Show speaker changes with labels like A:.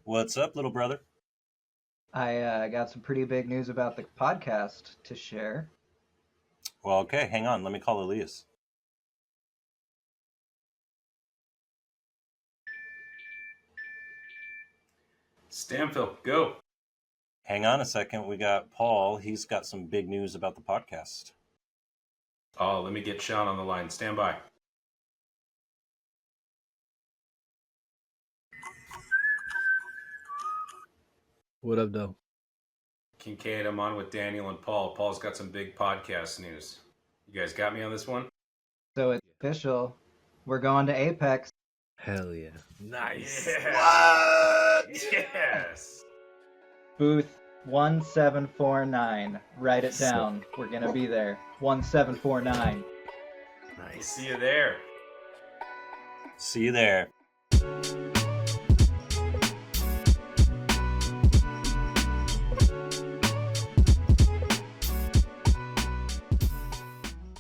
A: What's up, little brother?
B: I got some pretty big news about the podcast to share.
A: Well, okay, hang on. Let me call Elias.
C: Stamfil, go.
A: Hang on a second. We got Paul. He's got some big news about the podcast.
C: Oh, let me get Sean on the line. Stand by.
D: What up, though?
C: Kincaid, I'm on with Daniel and Paul. Paul's got some big podcast news. You guys got me on this one?
B: So it's official. We're going to Apex.
D: Hell yeah. Nice.
C: Yeah. What? Yes.
B: Booth 1749. Write it down. We're going to be there. 1749.
C: Nice. See you there.
A: See you there.